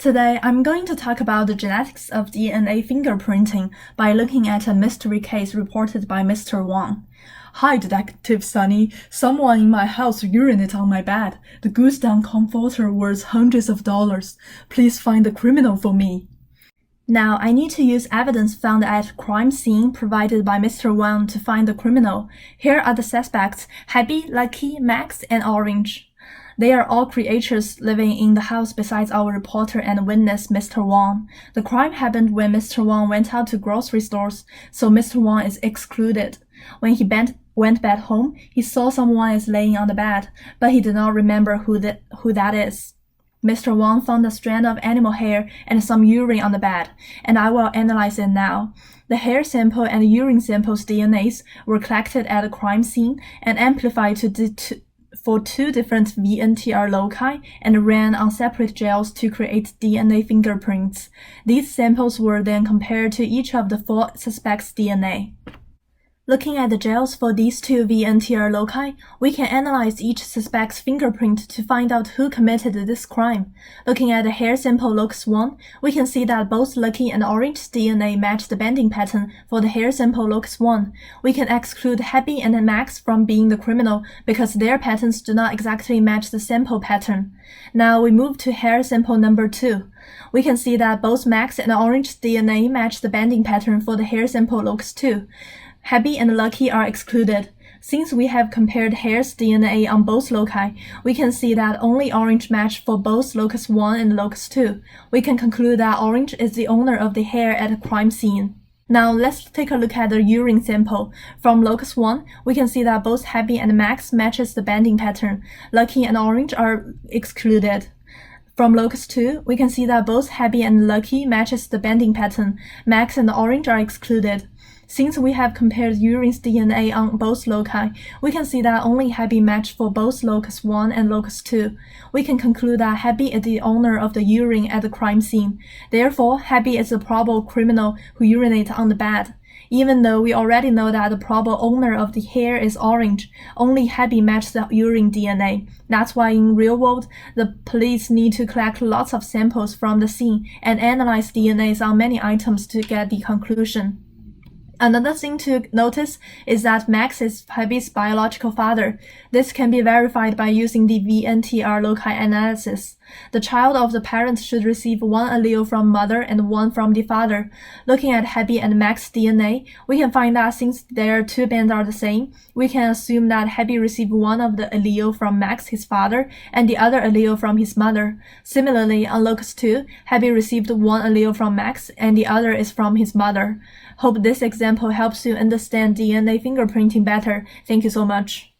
Today, I'm going to talk about the genetics of DNA fingerprinting by looking at a mystery case reported by Mr. Wang. Hi, Detective Sunny. Someone in my house urinated on my bed. The goose down comforter worth hundreds of dollars. Please find the criminal for me. Now, I need to use evidence found at crime scene provided by Mr. Wang to find the criminal. Here are the suspects: Happy, Lucky, Max, and Orange. They are all creatures living in the house besides our reporter and witness, Mr. Wang. The crime happened when Mr. Wang went out to grocery stores, so Mr. Wang is excluded. When he went back home, he saw someone is laying on the bed, but he did not remember who that is. Mr. Wang found a strand of animal hair and some urine on the bed, and I will analyze it now. The hair sample and urine sample's DNAs were collected at the crime scene and amplified for two different VNTR loci and ran on separate gels to create DNA fingerprints. These samples were then compared to each of the 4 suspects' DNA. Looking at the gels for these 2 VNTR loci, we can analyze each suspect's fingerprint to find out who committed this crime. Looking at the hair sample locus 1, we can see that both Lucky and Orange's DNA match the banding pattern for the hair sample locus 1. We can exclude Happy and Max from being the criminal because their patterns do not exactly match the sample pattern. Now we move to hair sample number 2. We can see that both Max and Orange's DNA match the banding pattern for the hair sample locus 2. Happy and Lucky are excluded. Since we have compared hair's DNA on both loci, we can see that only Orange matched for both locus 1 and locus 2. We can conclude that Orange is the owner of the hair at the crime scene. Now let's take a look at the urine sample. From locus 1, we can see that both Happy and Max matches the banding pattern. Lucky and Orange are excluded. From locus 2, we can see that both Happy and Lucky matches the banding pattern. Max and Orange are excluded. Since we have compared urine's DNA on both loci, we can see that only Happy matched for both locus 1 and locus 2. We can conclude that Happy is the owner of the urine at the crime scene. Therefore, Happy is the probable criminal who urinated on the bed. Even though we already know that the probable owner of the hair is Orange, only Happy matched the urine DNA. That's why in real world, the police need to collect lots of samples from the scene and analyze DNAs on many items to get the conclusion. Another thing to notice is that Max is Happy's biological father. This can be verified by using the VNTR loci analysis. The child of the parents should receive 1 allele from mother and 1 from the father. Looking at Happy and Max's DNA, we can find that since their 2 bands are the same, we can assume that Happy received 1 of the allele from Max, his father, and the other allele from his mother. Similarly, on locus 2, Happy received 1 allele from Max, and the other is from his mother. Hope this example helps you understand DNA fingerprinting better. Thank you so much.